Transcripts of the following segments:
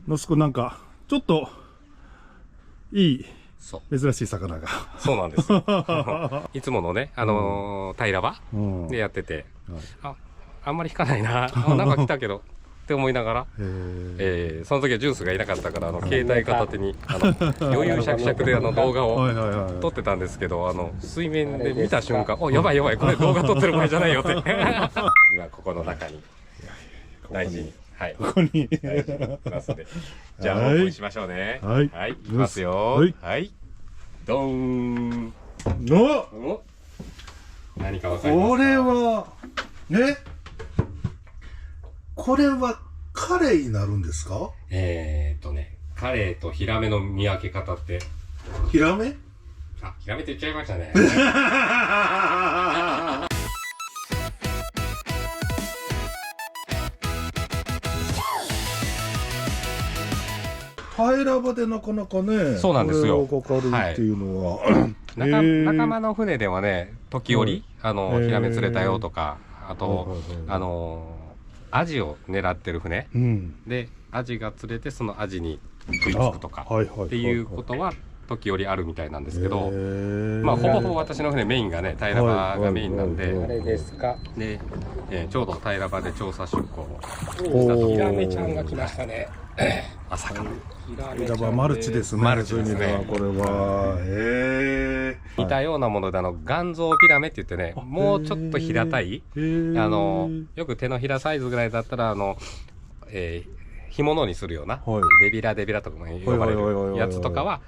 のすこなんか、ちょっと、いい、そう珍しい魚が。そうなんですよ。いつものね、平場うんでやってて、はいあんまり引かないな、なんか来たけどって思いながら、へその時はジュースがいなかったから、携帯片手に余裕しゃくしゃくで動画をはいはいはい撮ってたんですけど、水面で見た瞬間、お、やばいやばい、これ動画撮ってる場合じゃないよって。今ここの中に大事に、はい、ここに。大事にプラスで。じゃあオープンしましょうね。はいはい、いきますよ。はいはい、ドーン。お、お、何かわかりますか？これは、これはカレイになるんですか？カレイとヒラメの見分け方って、ヒラメ？ヒラメって言っちゃいましたね。平場でなかなかね、そうなんですよこれがかかるっていうのは、仲間の船ではね、時折、ヒラメ釣れたよとか、あと、アジを狙ってる船で、アジが釣れて、そのアジに食いつくとかっていうことは、時折あるみたいなんですけど、まあ、ほぼほぼ私の船メインがね、平場がメインなんで、あれですか。で、ちょうど平場で調査出港を。ヒラメちゃんが来ましたね。朝から。平場マルチですね。マルチですね。これは、似たようなもので、眼臓ピラメって言ってね、もうちょっと平たい、よく手のひらサイズぐらいだったら、干物にするような、デビラとかも呼ばれるやつとかは、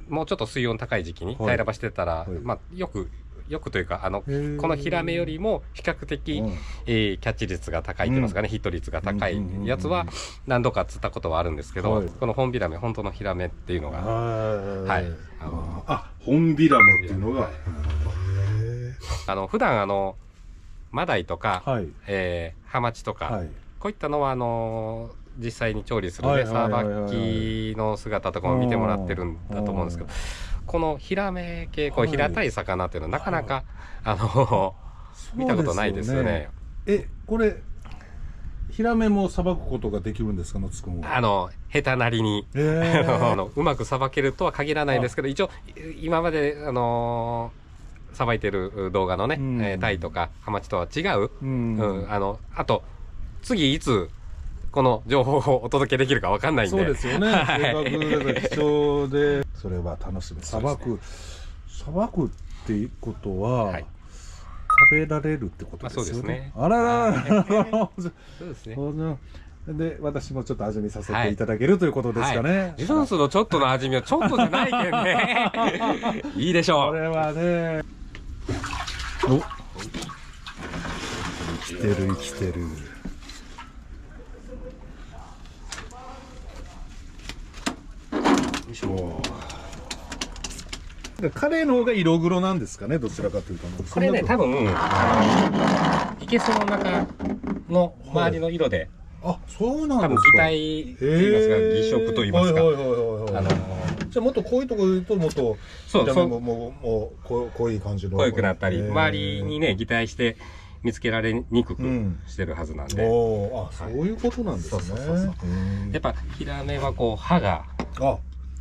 もうちょっと水温高い時期に平らばしてたら、まあ、よくというか、このヒラメよりも比較的、キャッチ率が高いと言いますかね、ヒット率が高いやつは何度か釣ったことはあるんですけど、この本ヒラメ、本当のヒラメっていうのが、はい。本ヒラメっていうのが、普段マダイとか、ハマチとか、こういったのは実際に調理するね、さばきの姿とかも見てもらってるんだと思うんですけど、このヒラメ系、こう平たい魚っていうのはなかなか見たことないですよね。これヒラメもさばくことができるんですか？のつくも下手なりにうまくさばけるとは限らないですけど、一応今までさばいてる動画のね、タイとかハマチとは違う、あと次いつこの情報をお届けできるかわかんないんで。そうですよね。貴重で、それは楽しみ。さばくっていうことは、食べられるってことですよね。そうですね。あらら。そうですね。で、私もちょっと味見させていただけるということですかね。ジュンスのちょっとの味見はちょっとじゃないけんね。いいでしょう。これはね。生きてる生きてる。カレーの方が色黒なんですかね、どちらかというと。これね、多分いけすの中の周りの色で、そうなんですか。多分擬態と言いますか、擬色と言いますか。じゃあもっと濃いところ言うともっともう濃い感じの濃くなったり、周りにね擬態して見つけられにくくしてるはずなんで。そういうことなんですね。やっぱヒラメはこう歯が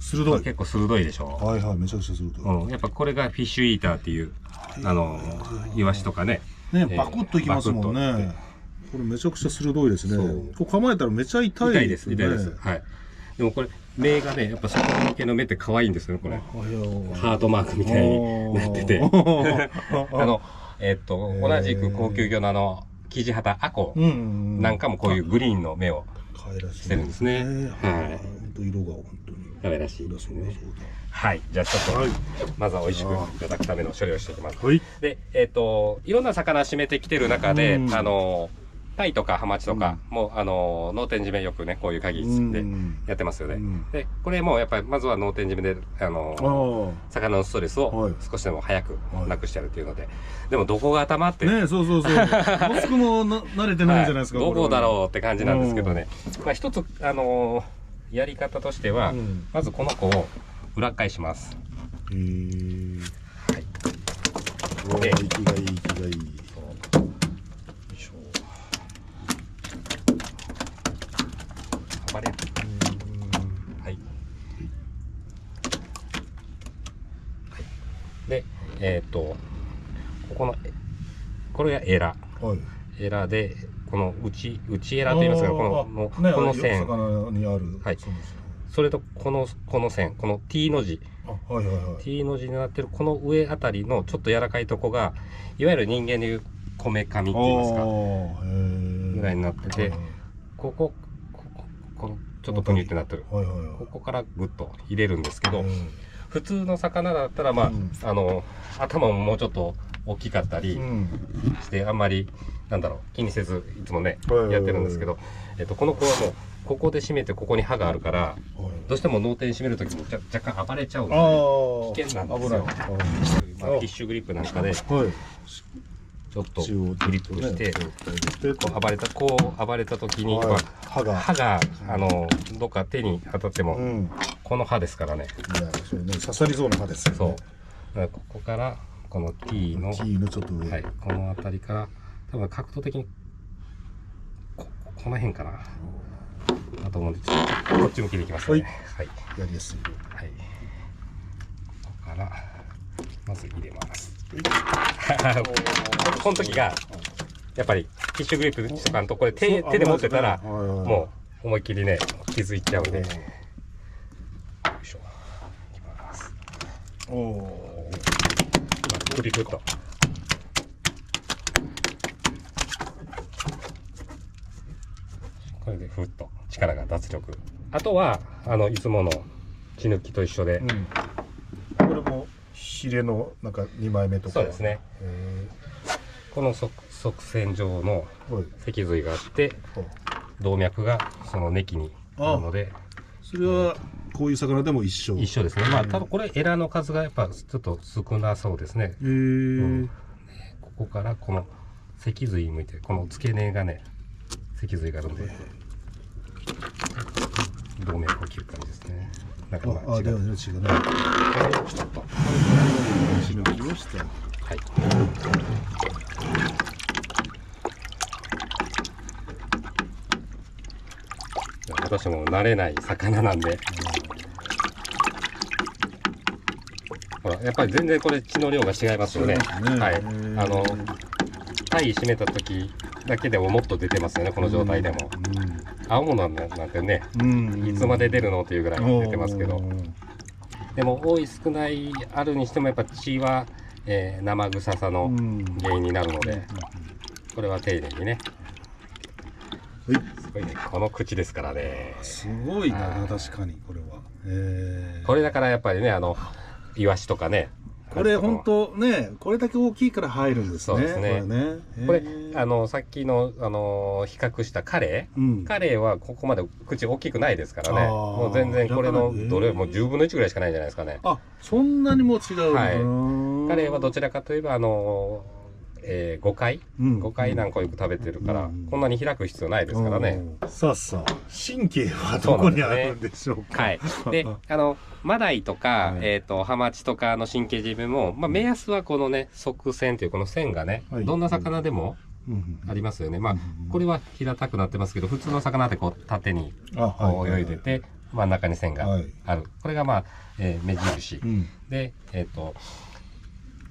鋭い。結構鋭いでしょ。はいはい、めちゃくちゃ鋭い。やっぱこれがフィッシュイーターっていうイワシとかね。バクッといきますもんね。これめちゃくちゃ鋭いですね。こう構えたらめちゃ痛い。痛いです、痛いです。はい。でもこれ目がね、やっぱ魚向けの目って可愛いんですよね、これ。ハートマークみたいになってて。同じく高級魚のキジハタアコなんかもこういうグリーンの目をしてるんですね。はい。色が本当に可愛らしいですね。はい。じゃあちょっと、まずは美味しくいただくための処理をしていきます。で、いろんな魚締めてきてる中で、タイとかハマチとかも、脳天締めよくね、こういう鍵でやってますよね。で、これもやっぱりまずは脳天締めで、魚のストレスを少しでも早くなくしてやるっていうので、でもどこが頭って。ね、そう。モスクも慣れてないじゃないですか。どこだろうって感じなんですけどね。まあ一つ、やり方としては、まずこの子を裏返します。はい。で、息がいい、息がいい。バレる。はい。で、これがエラ。エラで、この内エラと言いますが、この線。はい。それとこの線、この T の字。T の字になってるこの上あたりのちょっと柔らかいとこが、いわゆる人間でいうこめかみって言いますか。ぐらいになってて、このちょっとプニュってなってる。ここからグッと入れるんですけど、普通の魚だったら、まあ、頭ももうちょっと大きかったりして、あんまり、なんだろう、気にせず、いつもね、やってるんですけど、この子はもう、ここで締めて、ここに刃があるから、どうしても脳天締めるときも若干暴れちゃうので、危険なんですよ。まあ、フィッシュグリップなんかで、ちょっとグリップして、こう暴れたときに、刃が、どっか手に当たっても、この刃ですからね。刺さりそうな刃ですよね。そう。ここから、この T のちょっと上、はい、この辺りから、多分角度的に、この辺かな。だと思うんで、ちょっとこっち向きでいきますね。はい。やりやすい。はい。ここから、まず入れます。この時が、やっぱり、フィッシュグリップしとかんと、これ手で持ってたら、もう思いっきりね、傷いっちゃうんで。よいしょ。いきます。グリグッと。これでふっと力が脱力。あとは、いつもの血抜きと一緒で。これもヒレのなんか2枚目とか。そうですね。この側線上の脊髄があって、動脈がそのネキにあるので。それはこういう魚でも一緒ですね。まあ多分これエラの数がやっぱちょっと少なそうですね。ここからこの脊髄向いて、この付け根がね、脊髄があるんで、動脈を切る感じですね。なんかまあ違う。でも違うね。ちょっと血抜きをして。はい。私も慣れない魚なんで、ほらやっぱり全然これ血の量が違いますよね。はい。体締めた時だけでももっと出てますよね、この状態でも。青物なんてね、いつまで出るのっていうぐらい出てますけど、でも多い少ないあるにしてもやっぱ血は、生臭さの原因になるので、これは丁寧にね。すごいね、この口ですからね。すごいな、確かにこれは。これだからやっぱりね、イワシとかね。これ本当ね、これだけ大きいから入るんですね。そうですね。これさっきの比較したカレーはここまで口大きくないですからね。もう全然これのどれも10分の1ぐらいしかないんじゃないですかね。あ、そんなにも違う。はい。カレーはどちらかといえば5回なんかよく食べてるから、こんなに開く必要ないですからね。さあさあ、神経はどこにあるんでしょうか。はい。で、マダイとか、ハマチとかの神経自分も、まあ、目安はこのね、側線というこの線がね、どんな魚でもありますよね。まあ、これは平たくなってますけど、普通の魚ってこう縦にこう泳いでて、真ん中に線がある。これがまあ、目印。で、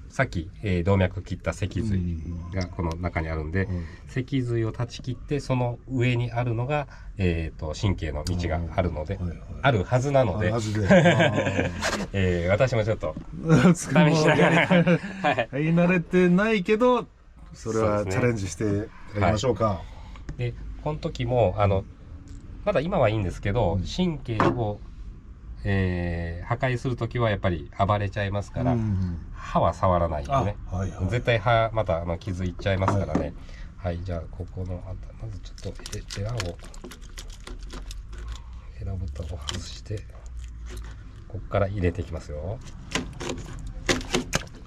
さっき、動脈切った脊髄がこの中にあるんで、脊髄を断ち切ってその上にあるのが、神経の道があるので、あるはずなので、私もちょっと試しながら、言い慣れてないけど、それはチャレンジしてやりましょうか。で、この時もまだ今はいいんですけど、神経を破壊するときはやっぱり暴れちゃいますから、歯は触らないよね。絶対歯また傷いっちゃいますからね。はい、じゃあここのまずちょっとエラボタンを外して、ここから入れていきますよ。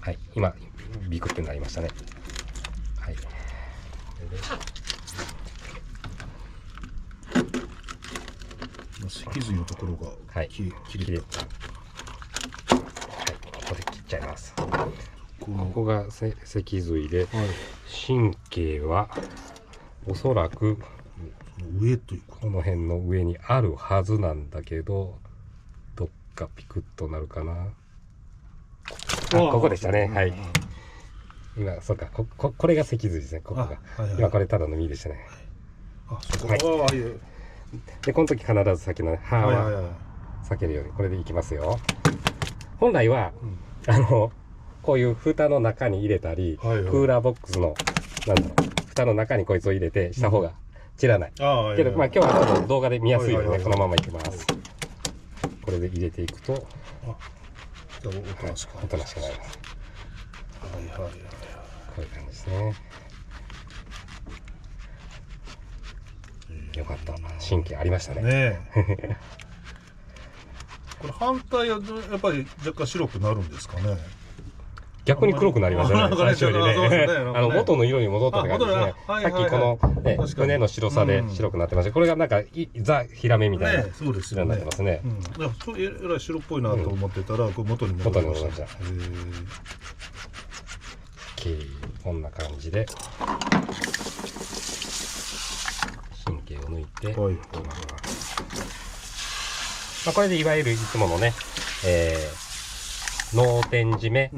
はい、今ビクってなりましたね。はい。脊髄のところが切れた。はい、ここで切っちゃいます。ここが脊髄で、神経はおそらく上というこの辺の上にあるはずなんだけど、どっかピクッとなるかな。ここでしたね。はい。今、そうか、これが脊髄ですね、ここが。今、これただの身でしたね。はい。で、この時必ず先の歯は避けるように、これでいきますよ。本来は、こういう蓋の中に入れたり、クーラーボックスの、蓋の中にこいつを入れてした方が散らない。けど、まあ今日はちょっと動画で見やすいので、このままいきます。これで入れていくと、おとなしくなります。こういう感じですね。よかった。神経ありましたね。これ反対はやっぱり若干白くなるんですかね。逆に黒くなりましたね。最初よりね。元の色に戻ったって感じですね。さっきこの胸の白さで白くなってました。これがなんかザ・ヒラメみたいな色になってますね。えらい白っぽいなと思ってたら元に戻りました。こんな感じで神経を抜いて、これでいわゆるいつものね、脳天締め、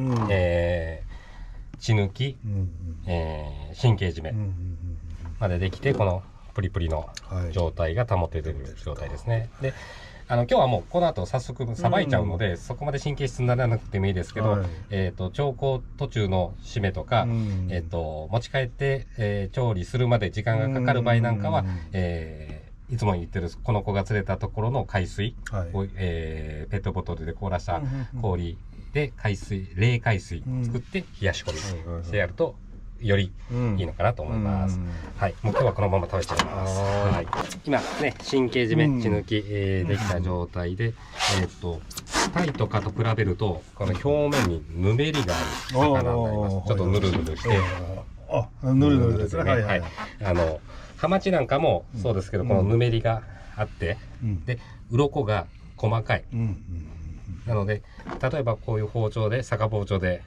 血抜き、神経締めまでできて、このプリプリの状態が保てている状態ですね。で、今日はもうこの後早速さばいちゃうので、そこまで神経質にならなくてもいいですけど、調光途中の締めとか、持ち帰って、調理するまで時間がかかる場合なんかは、いつも言ってるこの子が釣れたところの海水を、ペットボトルで凍らした氷で冷海水作って冷やし込みしてやるとよりいいのかなと思います。はい、もう今日はこのまま食べちゃいます。はい、今ね、神経締め、血抜き、できた状態で、タイとかと比べると、この表面にぬめりがある魚になります。ちょっとぬるぬるして。ぬるぬるですね。はい。ハマチなんかもそうですけど、このぬめりがあって、で、鱗が細かい。なので、例えばこういう包丁で、逆包丁で、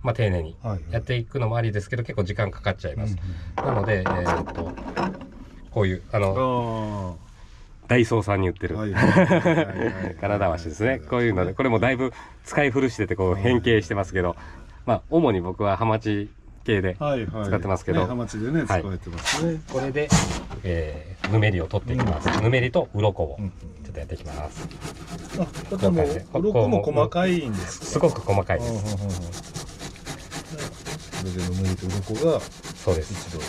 まあ丁寧にやっていくのもありですけど、結構時間かかっちゃいます。なので、こういう、ダイソーさんに売ってる金だわしですね。こういうので、これもだいぶ使い古してて、こう変形してますけど、まあ主に僕はハマチ系で使ってますけど、ハマチでね、使われてますね。これで、ぬめりを取っていきます。ぬめりと鱗をちょっとやっていきます。これも鱗も細かいんですか？すごく細かいです。これでぬめりと鱗がそうです。一度。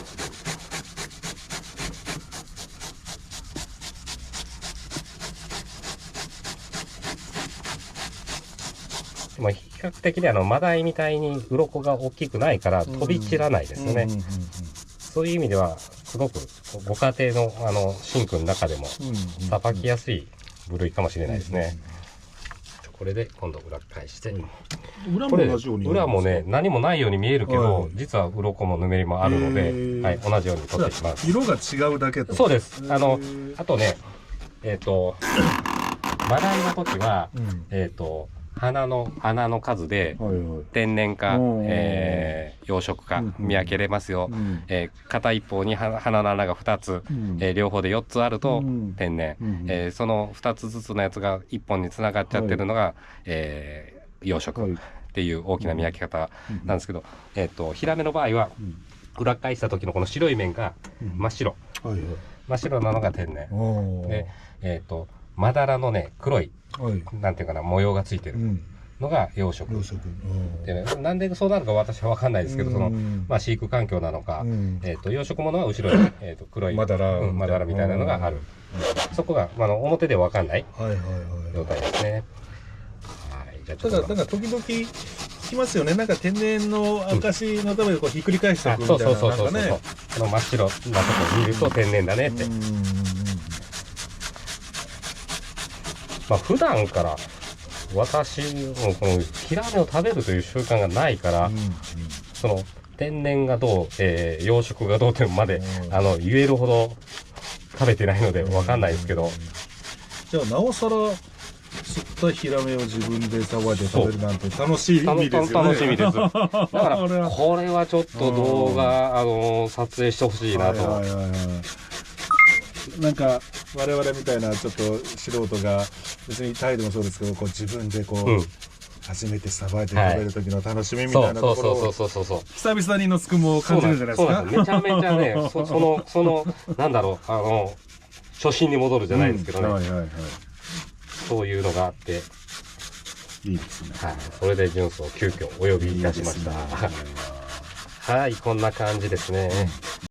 比較的にマダイみたいに鱗が大きくないから飛び散らないですよね。そういう意味ではすごくご家庭のシンクの中でもさばきやすい部類かもしれないですね。これで今度裏返して、裏も同じように、裏もね何もないように見えるけど、実は鱗もぬめりもあるので、はい、同じように取っていきます。色が違うだけと。そうです。あとね、マダイの時は花の穴の数で天然か養殖か見分けれますよ。片一方に花の穴が2つ、両方で4つあると天然、その2つずつのやつが1本につながっちゃってるのが養殖っていう大きな見分け方なんですけど、ヒラメの場合は裏返した時のこの白い面が真っ白、真っ白なのが天然で、まだらのね黒いなんていうかな模様がついてるのが養殖で、ね、なんでそうなるか私は分かんないですけど、まあ、飼育環境なのか、養殖物は後ろに、黒いまだらみたいなのがある、そこが、表では分かんない状態ですね。ただなんか時々聞きますよね、なんか天然の証のためにこうひっくり返しておくみたいな、なんかね、この真っ白なとこ見ると天然だねって。まあ普段から私もこのヒラメを食べるという習慣がないから、その天然がどう、養殖がどうってまで言えるほど食べてないので分かんないですけど、じゃあなおさら釣ったヒラメを自分でさばいて食べるなんて楽しい意味ですよね。楽しみです。だからこれはちょっと動画撮影してほしいなと。なんか我々みたいなちょっと素人が別にタイでもそうですけど、こう自分でこう、初めてさばいて食べる時の楽しみみたいなところを久々にのつくも感じるじゃないですか。めちゃめちゃね、そのなんだろう、初心に戻るじゃないですけどね、そういうのがあっていいですね。はい、それでジュンスを急遽お呼びいたしました。はい、こんな感じですね。